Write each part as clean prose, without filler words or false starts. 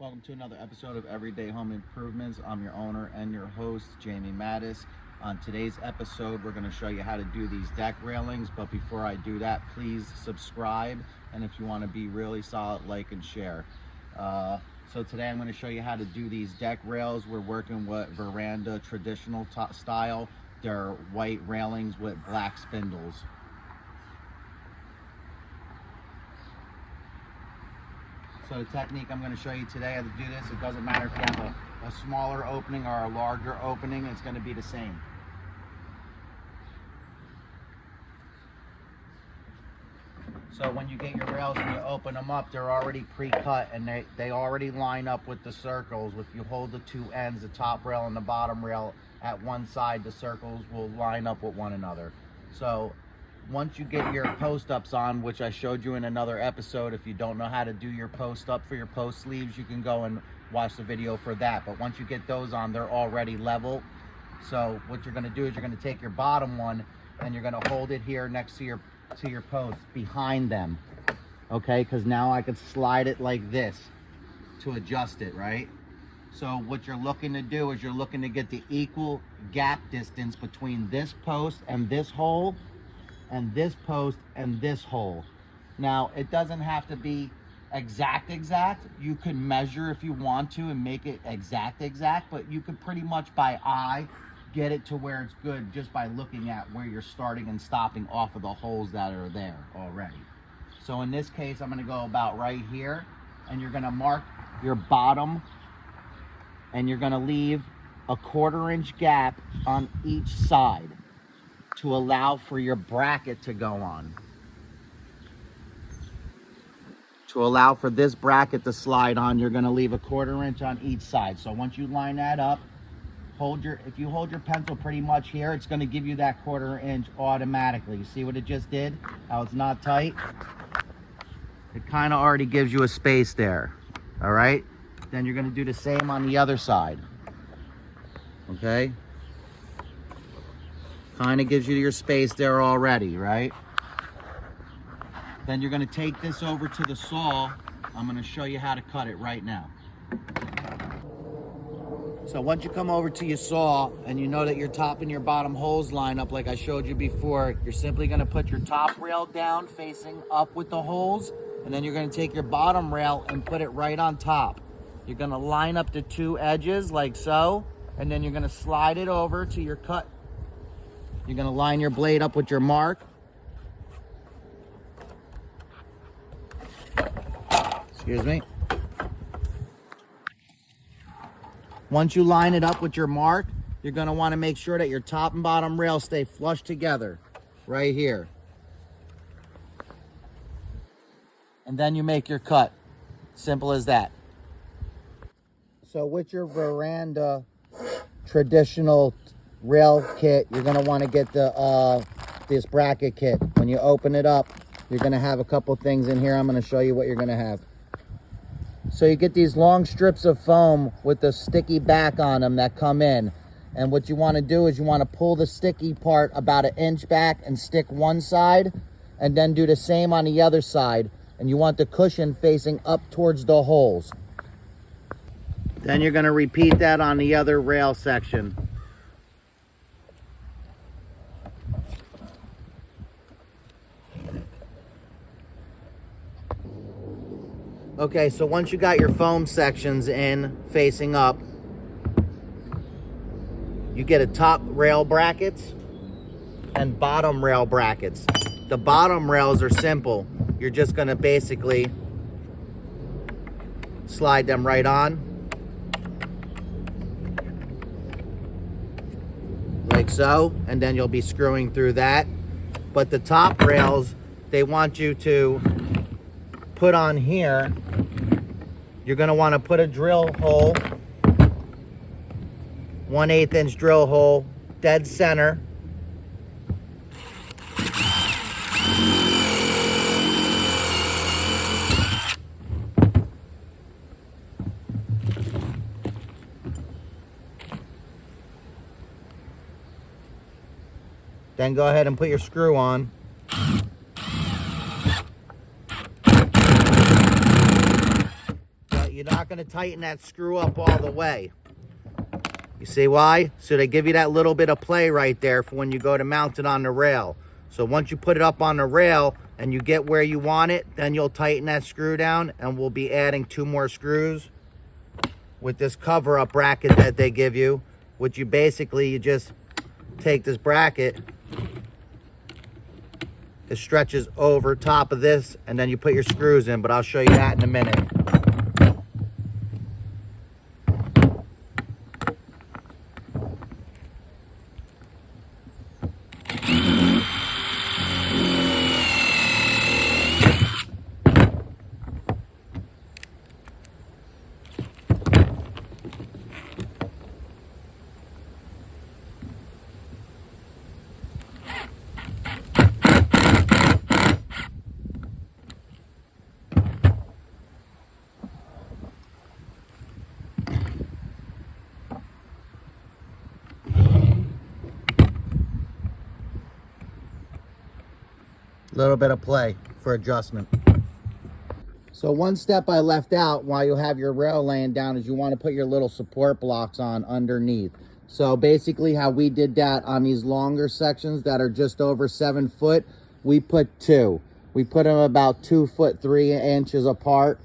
Welcome to another episode of Everyday Home Improvements. I'm your owner and your host, Jamie Mattis. On today's episode, we're going to show you how to do these deck railings. But before I do that, please subscribe. And if you want to be really solid, like and share. So today I'm going to show you how to do these deck rails. We're working with veranda traditional style. They're white railings with black spindles. So the technique I'm going to show you today how to do this, it doesn't matter if you have a smaller opening or a larger opening, it's going to be the same. So when you get your rails and you open them up, they're already pre-cut and they already line up with the circles. If you hold the two ends, the top rail and the bottom rail at one side, the circles will line up with one another. So once you get your post ups on, which I showed you in another episode, if you don't know how to do your post up for your post sleeves, you can go and watch the video for that. But once you get those on, they're already level. So what you're going to do is you're going to take your bottom one and you're going to hold it here next to your post behind them. Okay, because now I can slide it like this to adjust it, right? So what you're looking to do is you're looking to get the equal gap distance between this post and this hole, and this post and this hole. Now, it doesn't have to be exact. You can measure if you want to and make it exact, but you could pretty much by eye get it to where it's good just by looking at where you're starting and stopping off of the holes that are there already. So in this case, I'm gonna go about right here, and you're gonna mark your bottom, and you're gonna leave a 1/4 inch gap on each side to allow for your bracket to go on. To allow for this bracket to slide on, you're going to leave a 1/4 inch on each side. So once you line that up, if you hold your pencil pretty much here, it's going to give you that 1/4 inch automatically. You see what it just did? How it's not tight? It kind of already gives you a space there. All right? Then you're going to do the same on the other side. Okay? Kind of gives you your space there already, right? Then you're going to take this over to the saw. I'm going to show you how to cut it right now. So once you come over to your saw and you know that your top and your bottom holes line up like I showed you before, you're simply going to put your top rail down facing up with the holes, and then you're going to take your bottom rail and put it right on top. You're going to line up the two edges like so, and then you're going to slide it over to your cut. You're going to line your blade up with your mark. Excuse me. Once you line it up with your mark, you're going to want to make sure that your top and bottom rail stay flush together right here. And then you make your cut. Simple as that. So with your veranda traditional rail kit, you're going to want to get the this bracket kit. When you open it up, you're going to have a couple things in here. I'm going to show you what you're going to have. So you get these long strips of foam with the sticky back on them that come in, and what you want to do is you want to pull the sticky part about 1 inch back and stick one side, and then do the same on the other side, and you want the cushion facing up towards the holes. Then you're going to repeat that on the other rail section. Okay, so once you got your foam sections in facing up, you get a top rail brackets and bottom rail brackets. The bottom rails are simple. You're just going to basically slide them right on, like so, and then you'll be screwing through that. But the top rails, they want you to put on here. You're going to want to put a drill hole, 1/8 inch drill hole, dead center. Then go ahead and put your screw on. You're not going to tighten that screw up all the way. You see why? So they give you that little bit of play right there for when you go to mount it on the rail. So once you put it up on the rail and you get where you want it, then you'll tighten that screw down, and we'll be adding 2 more screws with this cover-up bracket that they give you, which you just take this bracket, it stretches over top of this, and then you put your screws in, but I'll show you that in a minute. Little bit of play for adjustment. So one step I left out while you have your rail laying down is you want to put your little support blocks on underneath. So basically how we did that on these longer sections that are just over 7 foot, we put 2. We put them about 2 foot 3 inches apart.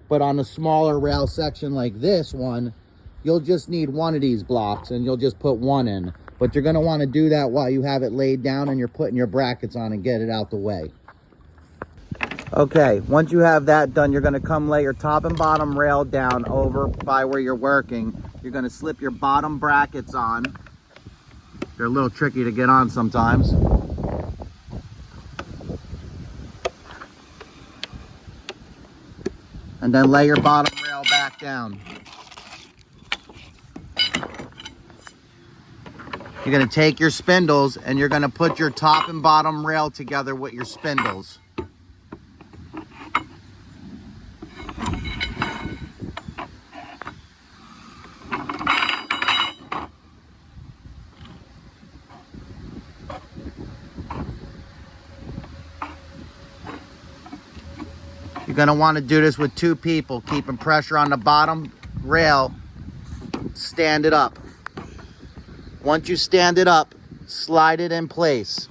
But on a smaller rail section like this one, you'll just need 1 of these blocks and you'll just put 1 in. But you're going to want to do that while you have it laid down and you're putting your brackets on and get it out the way. Okay, once you have that done, you're going to come lay your top and bottom rail down over by where you're working. You're going to slip your bottom brackets on. They're a little tricky to get on sometimes. And then lay your bottom rail back down. You're going to take your spindles and you're going to put your top and bottom rail together with your spindles. You're going to want to do this with 2 people, keeping pressure on the bottom rail. Stand it up. Once you stand it up, slide it in place.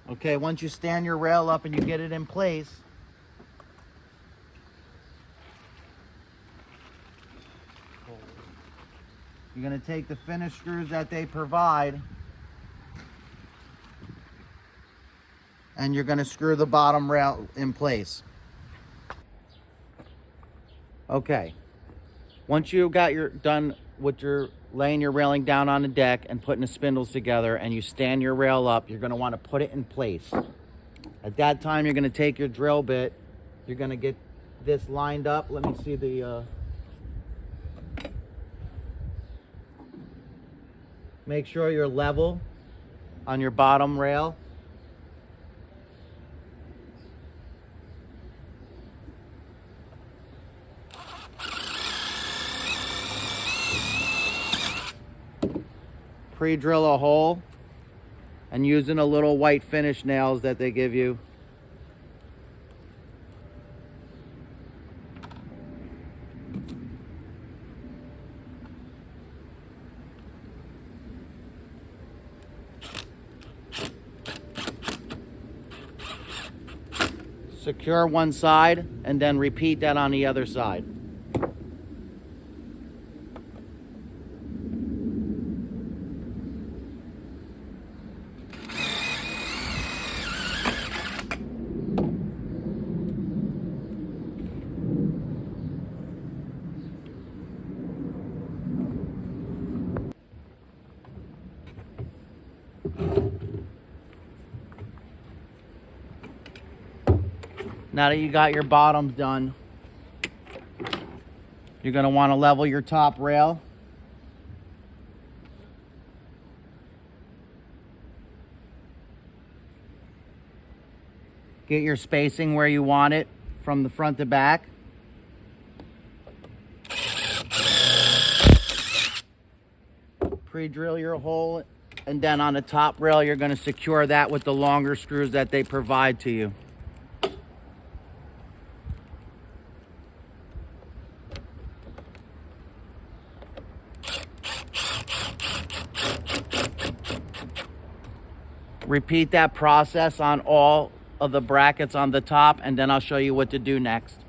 Okay, once you stand your rail up and you get it in place, you're going to take the finished screws that they provide and you're going to screw the bottom rail in place. Okay. Once you got done with your laying your railing down on the deck and putting the spindles together and you stand your rail up, you're going to want to put it in place. At that time, you're going to take your drill bit. You're going to get this lined up. Let me see the... Make sure you're level on your bottom rail. Pre-drill a hole and using a little white finish nails that they give you. Secure one side and then repeat that on the other side. Now that you got your bottoms done, you're going to want to level your top rail. Get your spacing where you want it from the front to back. Pre-drill your hole, and then on the top rail, you're going to secure that with the longer screws that they provide to you. Repeat that process on all of the brackets on the top, and then I'll show you what to do next.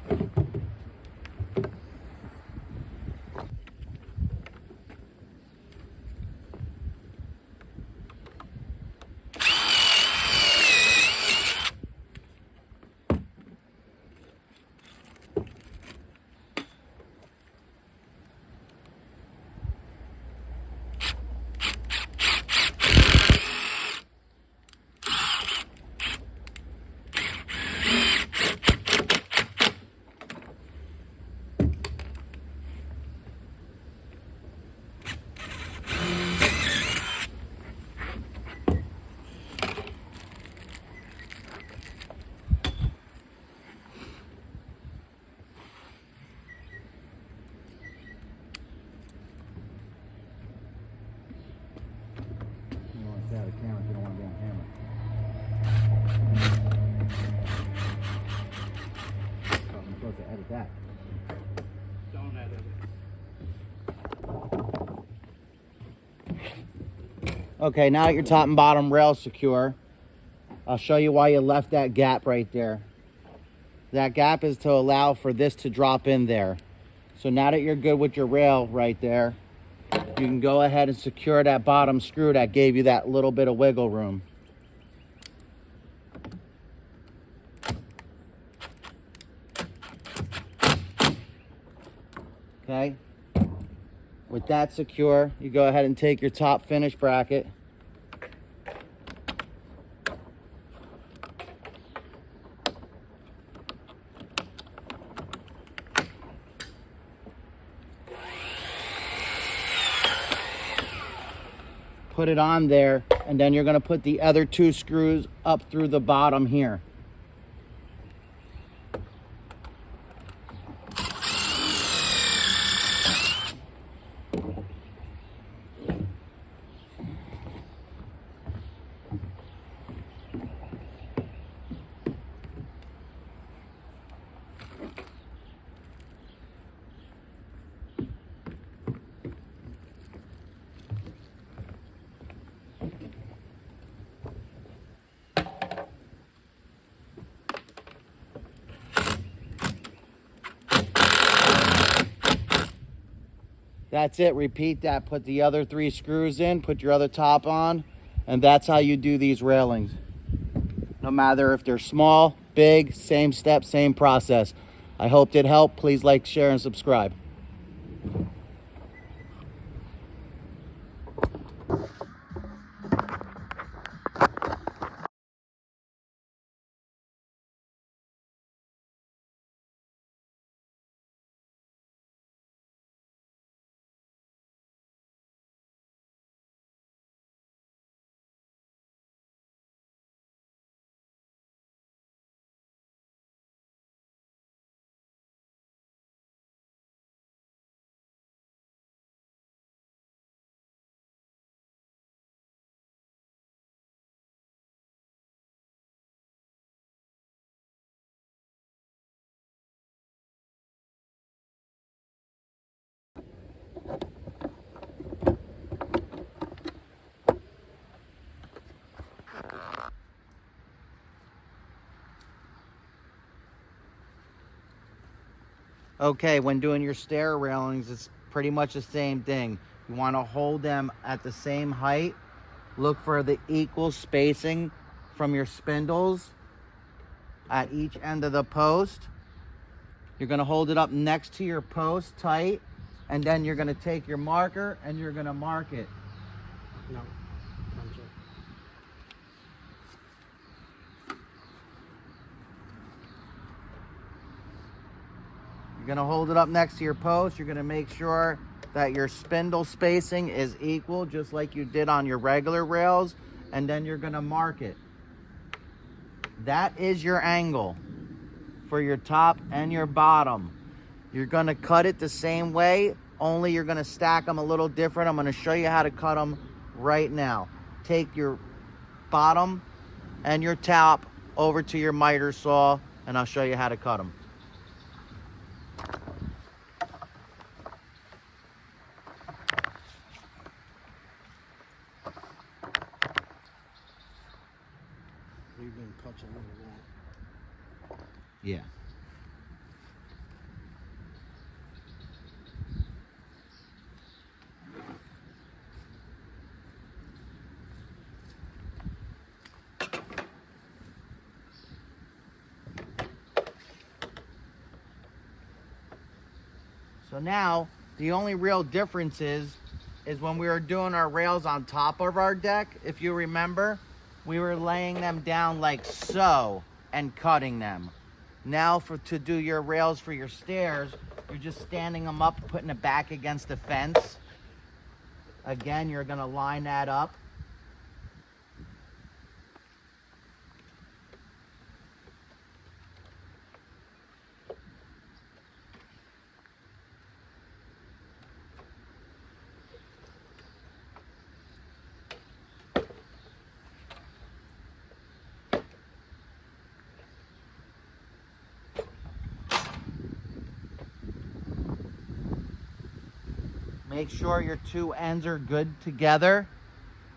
Don't edit it. Okay, now that your top and bottom rail secure, I'll show you why you left that gap right there. That gap is to allow for this to drop in there. So now that you're good with your rail right there, you can go ahead and secure that bottom screw that gave you that little bit of wiggle room. Okay, with that secure, you go ahead and take your top finish bracket, put it on there, and then you're going to put the other 2 screws up through the bottom here. That's it. Repeat that. Put the other 3 screws in, put your other top on, and that's how you do these railings. No matter if they're small, big, same step, same process. I hope it helped. Please like, share, and subscribe. Okay, when doing your stair railings, it's pretty much the same thing. You want to hold them at the same height. Look for the equal spacing from your spindles at each end of the post. You're going to hold it up next to your post tight, and then you're going to take your marker and you're going to mark it. No. Punch it. You're going to hold it up next to your post. You're going to make sure that your spindle spacing is equal, just like you did on your regular rails, and then you're going to mark it. That is your angle for your top and your bottom. You're going to cut it the same way, only you're going to stack them a little different. I'm going to show you how to cut them right now. Take your bottom and your top over to your miter saw, and I'll show you how to cut them. touch any of that. Yeah. So now, the only real difference is when we were doing our rails on top of our deck, if you remember, we were laying them down like so and cutting them. Now to do your rails for your stairs, you're just standing them up, putting it back against the fence. Again, you're gonna line that up. Make sure your two ends are good together.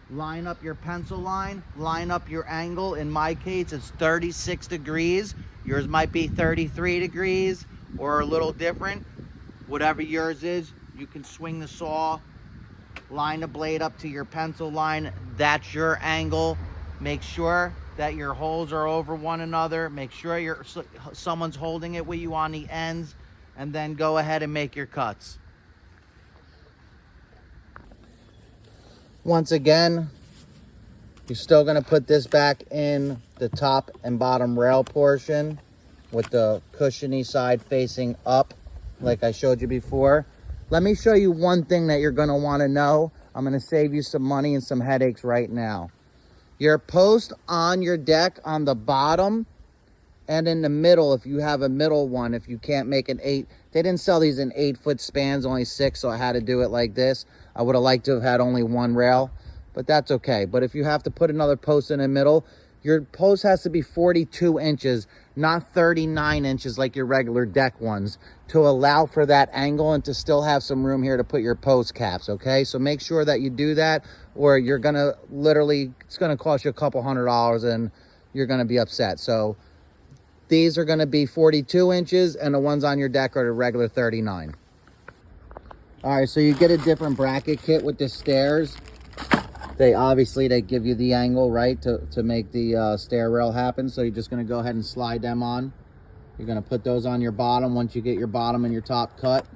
Line up your pencil line, line up your angle. In my case, it's 36 degrees. Yours might be 33 degrees or a little different. Whatever yours is, you can swing the saw, line the blade up to your pencil line. That's your angle. Make sure that your holes are over one another. Make sure someone's holding it with you on the ends, and then go ahead and make your cuts. Once again, you're still going to put this back in the top and bottom rail portion with the cushiony side facing up like I showed you before. Let me show you one thing that you're going to want to know. I'm going to save you some money and some headaches right now. Your post on your deck on the bottom and in the middle, if you have a middle one, if you can't make an 8, they didn't sell these in 8-foot spans, only 6, so I had to do it like this. I would have liked to have had only one rail, but that's okay. But if you have to put another post in the middle, your post has to be 42 inches, not 39 inches like your regular deck ones, to allow for that angle and to still have some room here to put your post caps, okay? So make sure that you do that, or you're gonna it's gonna cost you a couple $100 and you're gonna be upset. So these are gonna be 42 inches and the ones on your deck are the regular 39. All right, so you get a different bracket kit with the stairs. They give you the angle, right, to make the stair rail happen. So you're just gonna go ahead and slide them on. You're gonna put those on your bottom once you get your bottom and your top cut.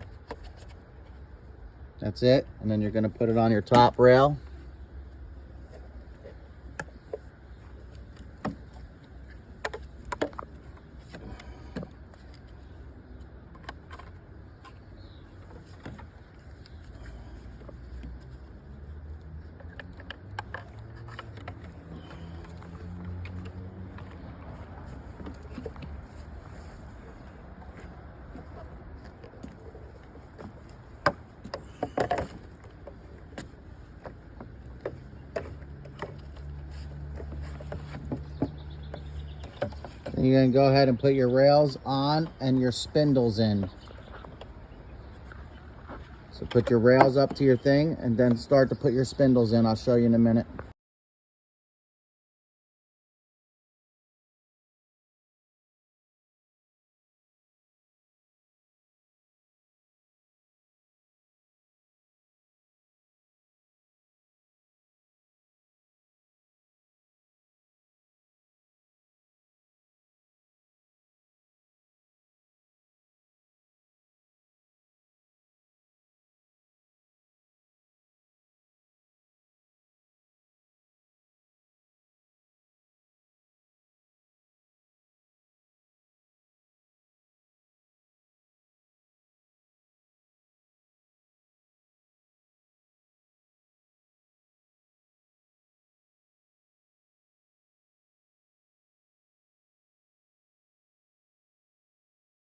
That's it. And then you're gonna put it on your top rail. And you're gonna go ahead and put your rails on and your spindles in. So put your rails up to your thing and then start to put your spindles in. I'll show you in a minute.